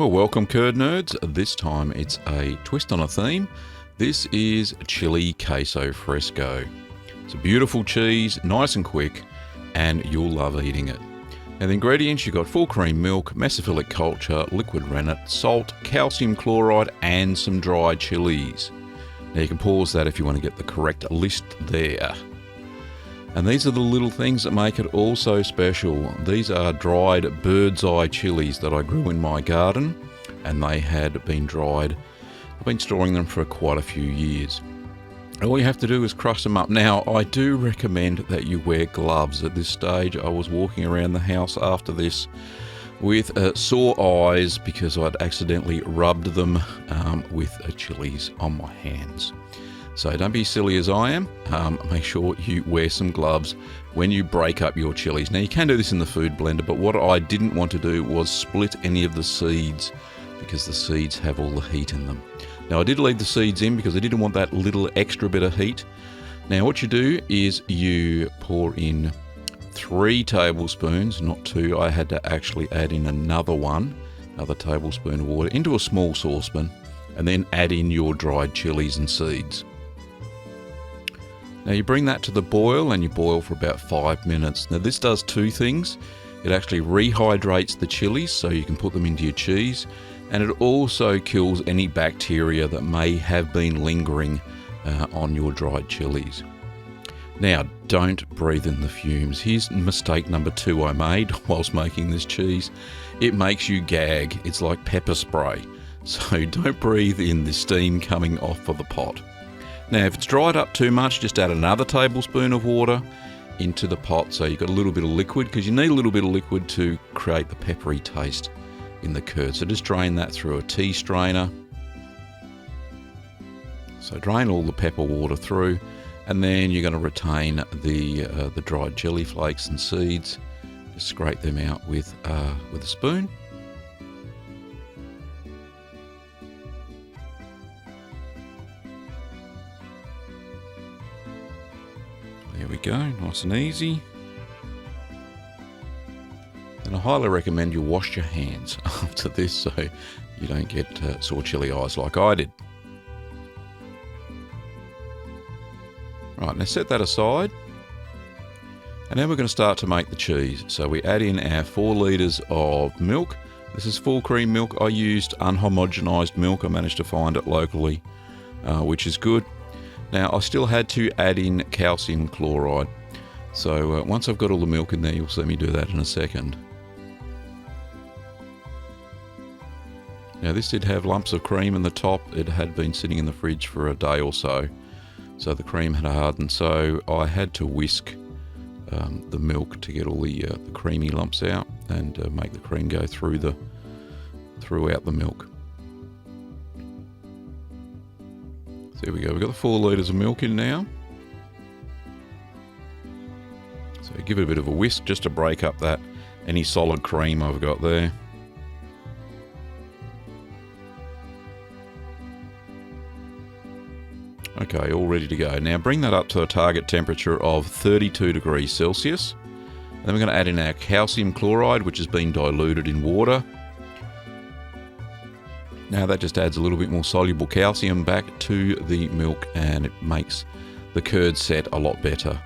Well, welcome curd nerds. This time it's a twist on a theme. This is chili queso fresco. It's a beautiful cheese, nice and quick, and you'll love eating it. Now the ingredients, you've got full cream milk, mesophilic culture, liquid rennet, salt, calcium chloride, and some dried chillies. Now you can pause that if you want to get the correct list there. And these are the little things that make it all so special. These are dried bird's eye chilies that I grew in my garden, and they had been dried. I've been storing them for quite a few years. All you have to do is crush them up. Now, I do recommend that you wear gloves at this stage. I was walking around the house after this with sore eyes because I'd accidentally rubbed them with chilies on my hands. So don't be silly as I am. Make sure you wear some gloves when you break up your chilies. Now you can do this in the food blender, but what I didn't want to do was split any of the seeds because the seeds have all the heat in them. Now I did leave the seeds in because I didn't want that little extra bit of heat. Now what you do is you pour in 3 tablespoons, not 2. I had to actually add in another tablespoon of water into a small saucepan, and then add in your dried chilies and seeds. Now you bring that to the boil and you boil for about 5 minutes. Now this does 2 things. It actually rehydrates the chilies so you can put them into your cheese, and it also kills any bacteria that may have been lingering on your dried chilies. Now don't breathe in the fumes. Here's mistake number 2 I made whilst making this cheese. It makes you gag. It's like pepper spray. So don't breathe in the steam coming off of the pot. Now if it's dried up too much, just add another tablespoon of water into the pot so you've got a little bit of liquid, because you need a little bit of liquid to create the peppery taste in the curd. So just drain that through a tea strainer. So drain all the pepper water through, and then you're going to retain the dried chili flakes and seeds. Just scrape them out with a spoon. There we go, nice and easy. And I highly recommend you wash your hands after this so you don't get sore chili eyes like I did. Right, now set that aside. And now we're going to start to make the cheese. So we add in our 4 litres of milk. This is full cream milk. I used unhomogenized milk. I managed to find it locally, which is good. Now I still had to add in calcium chloride. So once I've got all the milk in there, you'll see me do that in a second. Now this did have lumps of cream in the top. It had been sitting in the fridge for a day or so. So the cream had hardened. So I had to whisk the milk to get all the creamy lumps out and make the cream go throughout the milk. So there we go, we've got the 4 litres of milk in now. So give it a bit of a whisk just to break up any solid cream I've got there. Okay, all ready to go. Now bring that up to a target temperature of 32 degrees Celsius. Then we're going to add in our calcium chloride, which has been diluted in water. Now that just adds a little bit more soluble calcium back to the milk, and it makes the curd set a lot better.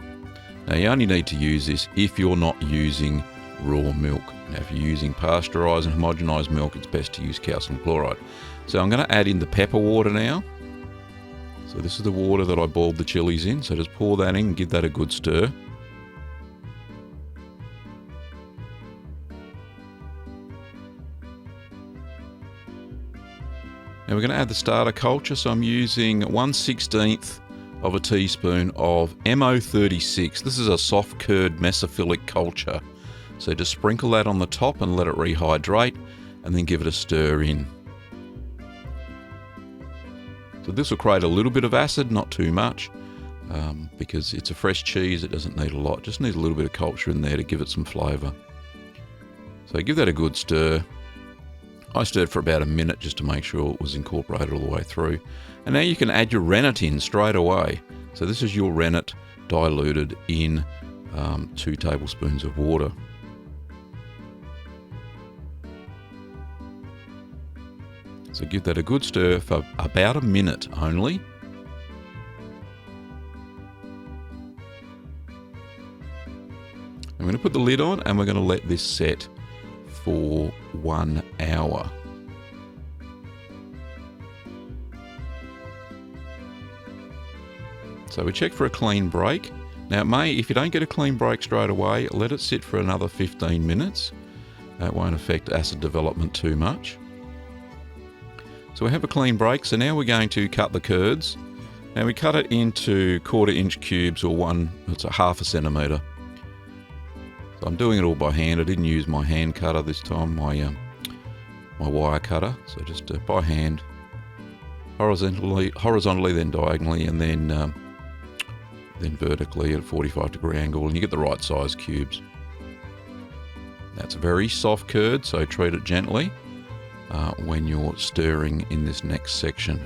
Now you only need to use this if you're not using raw milk. Now if you're using pasteurised and homogenised milk, it's best to use calcium chloride. So I'm going to add in the pepper water now. So this is the water that I boiled the chilies in, so just pour that in and give that a good stir. Now we're going to add the starter culture, so I'm using 1/16 of a teaspoon of MO36. This is a soft curd mesophilic culture. So just sprinkle that on the top and let it rehydrate, and then give it a stir in. So this will create a little bit of acid, not too much, because it's a fresh cheese, it doesn't need a lot. Just needs a little bit of culture in there to give it some flavour. So give that a good stir. I stirred for about a minute just to make sure it was incorporated all the way through. And now you can add your rennet in straight away. So this is your rennet diluted in 2 tablespoons of water. So give that a good stir for about a minute only. I'm going to put the lid on and we're going to let this set for 1 hour. So we check for a clean break. Now if you don't get a clean break straight away, let it sit for another 15 minutes. That won't affect acid development too much. So we have a clean break. So now we're going to cut the curds. Now we cut it into 1/4 inch cubes, or it's a 1/2 centimetre. So I'm doing it all by hand. I didn't use my hand cutter this time, my wire cutter. So just by hand, horizontally, then diagonally, and then vertically at a 45-degree angle, and you get the right size cubes. That's a very soft curd, so treat it gently when you're stirring in this next section.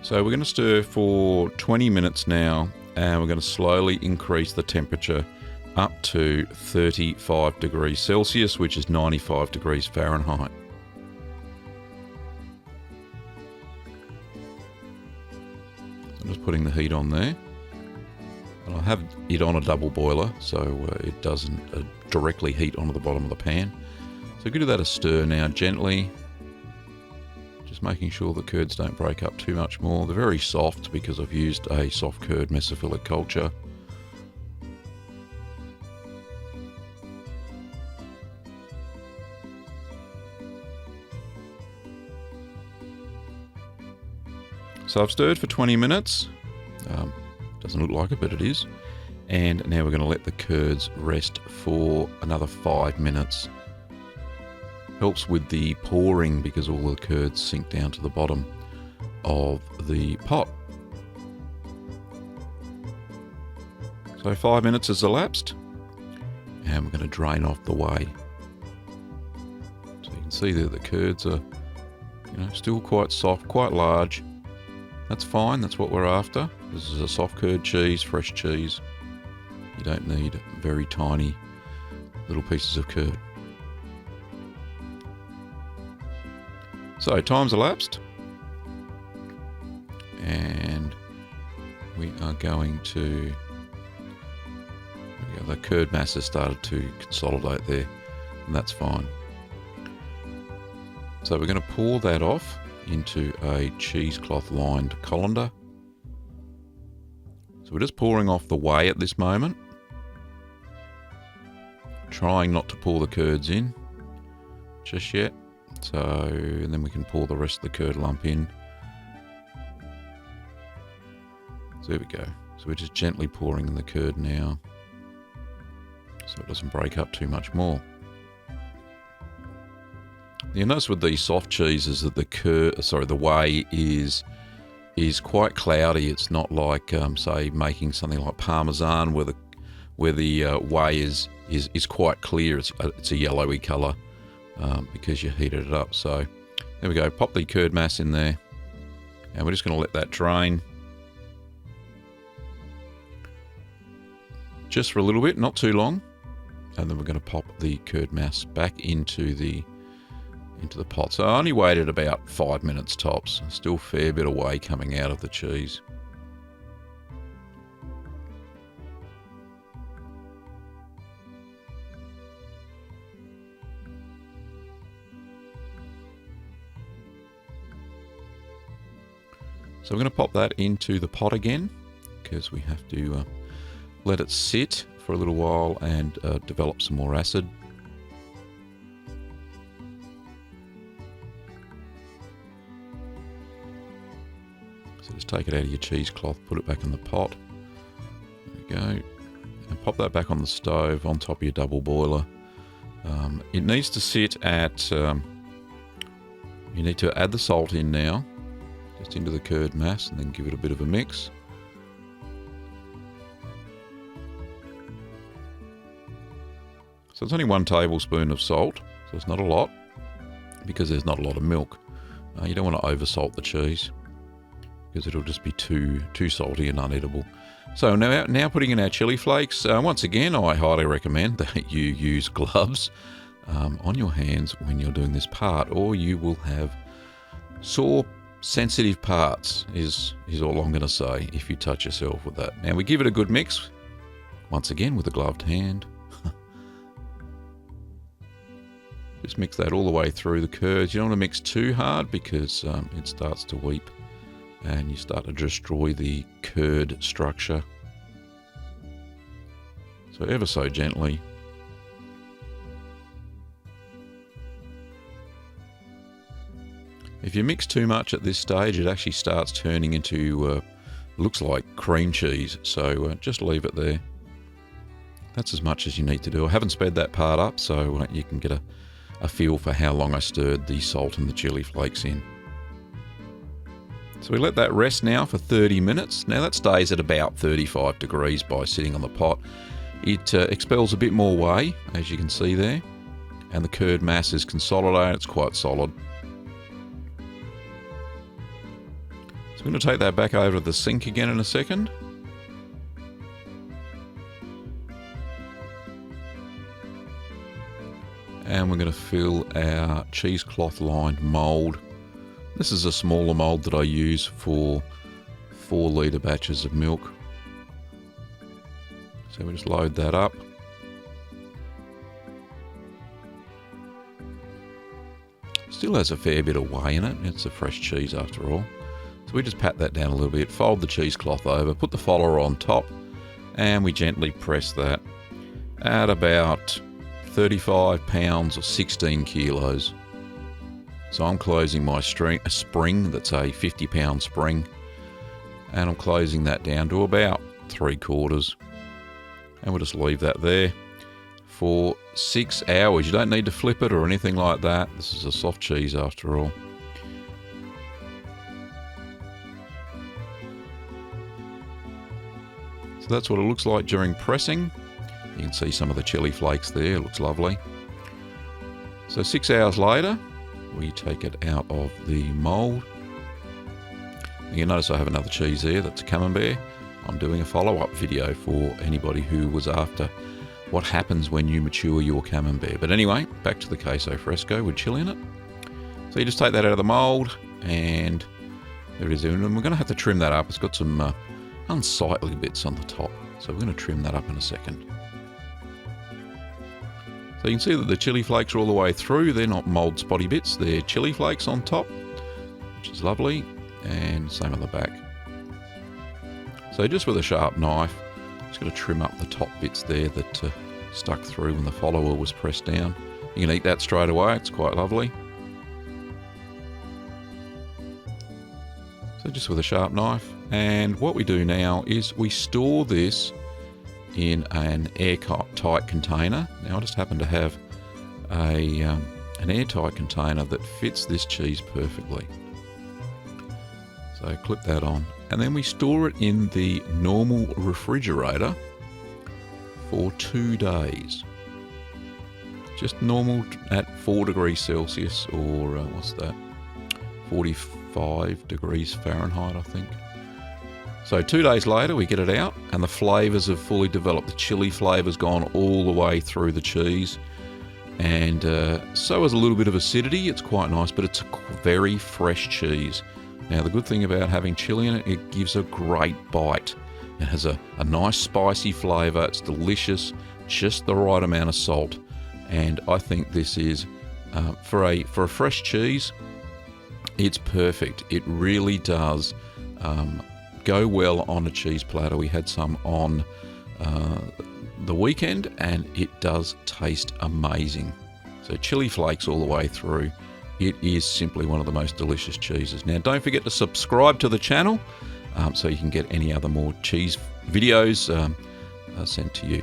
So we're going to stir for 20 minutes now, and we're going to slowly increase the temperature up to 35 degrees Celsius, which is 95 degrees Fahrenheit. I'm just putting the heat on there. And I have it on a double boiler, so it doesn't directly heat onto the bottom of the pan. So give that a stir now gently. Just making sure the curds don't break up too much more. They're very soft because I've used a soft curd mesophilic culture. So I've stirred for 20 minutes. Doesn't look like it, but it is. And now we're going to let the curds rest for another 5 minutes. Helps with the pouring because all the curds sink down to the bottom of the pot. So 5 minutes has elapsed, and we're going to drain off the whey. So you can see that the curds are, still quite soft, quite large. That's fine, that's what we're after. This is a soft curd cheese, fresh cheese. You don't need very tiny little pieces of curd. So time's elapsed, and we are going to, the curd mass has started to consolidate there, and that's fine. So we're going to pour that off into a cheesecloth lined colander. So we're just pouring off the whey at this moment, trying not to pour the curds in just yet. So, and then we can pour the rest of the curd lump in. So there we go. So we're just gently pouring in the curd now, so it doesn't break up too much more. You'll notice with these soft cheeses that the whey is quite cloudy. It's not like, say, making something like Parmesan where the whey is quite clear. It's a yellowy colour because you heated it up. So there we go. Pop the curd mass in there, and we're just going to let that drain just for a little bit, not too long, and then we're going to pop the curd mass back into the pot. So I only waited about 5 minutes tops. Still a fair bit of whey coming out of the cheese. So we're going to pop that into the pot again, because we have to let it sit for a little while and develop some more acid. So just take it out of your cheesecloth, put it back in the pot. There we go. And pop that back on the stove on top of your double boiler. It needs to sit at, you need to add the salt in now, just into the curd mass, and then give it a bit of a mix. So it's only 1 tablespoon of salt, so it's not a lot, because there's not a lot of milk. You don't want to oversalt the cheese, because it'll just be too salty and uneatable. So now putting in our chili flakes. Once again, I highly recommend that you use gloves on your hands when you're doing this part, or you will have sore, sensitive parts, is all I'm going to say, if you touch yourself with that. Now we give it a good mix, once again with a gloved hand. Just mix that all the way through the curds. You don't want to mix too hard because it starts to weep and you start to destroy the curd structure. So ever so gently. If you mix too much at this stage, it actually starts turning into, looks like cream cheese. So just leave it there. That's as much as you need to do. I haven't sped that part up, so you can get a feel for how long I stirred the salt and the chili flakes in. So we let that rest now for 30 minutes. Now that stays at about 35 degrees by sitting on the pot. It expels a bit more whey, as you can see there, and the curd mass is consolidated. It's quite solid. So I'm going to take that back over to the sink again in a second. And we're going to fill our cheesecloth lined mould. This is a smaller mould that I use for 4 litre batches of milk. So we just load that up. Still has a fair bit of whey in it. It's a fresh cheese after all. So we just pat that down a little bit, fold the cheesecloth over, put the follower on top, and we gently press that at about 35 pounds or 16 kilos. So I'm closing my spring that's a 50-pound spring, and I'm closing that down to about 3/4. And we'll just leave that there for 6 hours. You don't need to flip it or anything like that. This is a soft cheese after all. So that's what it looks like during pressing. You can see some of the chili flakes there. It looks lovely. So 6 hours later, we take it out of the mould. You notice I have another cheese there. That's a camembert. I'm doing a follow-up video for anybody who was after what happens when you mature your camembert. But anyway, back to the Queso Fresco with chili in it. So you just take that out of the mould, and there it is. And we're going to have to trim that up. It's got some unsightly bits on the top. So we're going to trim that up in a second. So you can see that the chili flakes are all the way through. They're not mould spotty bits. They're chili flakes on top, which is lovely. And same on the back. So just with a sharp knife, just got to trim up the top bits there that stuck through when the follower was pressed down. You can eat that straight away. It's quite lovely. So just with a sharp knife. And what we do now is we store this in an airtight container. Now I just happen to have an airtight container that fits this cheese perfectly. So clip that on, and then we store it in the normal refrigerator for 2 days. Just normal at 4 degrees Celsius, or what's that? 45 degrees Fahrenheit, I think. So 2 days later, we get it out, and the flavours have fully developed. The chili flavour's gone all the way through the cheese, and so is a little bit of acidity. It's quite nice, but it's a very fresh cheese. Now, the good thing about having chili in it, it gives a great bite. It has a nice spicy flavour. It's delicious, just the right amount of salt. And I think this is, for a fresh cheese, it's perfect. It really does go well on a cheese platter. We had some on the weekend, and it does taste amazing. So chili flakes all the way through. It is simply one of the most delicious cheeses. Now, don't forget to subscribe to the channel so you can get any other more cheese videos sent to you.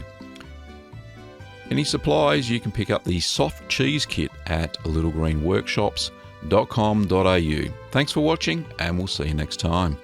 Any supplies, you can pick up the soft cheese kit at littlegreenworkshops.com.au. Thanks for watching, and we'll see you next time.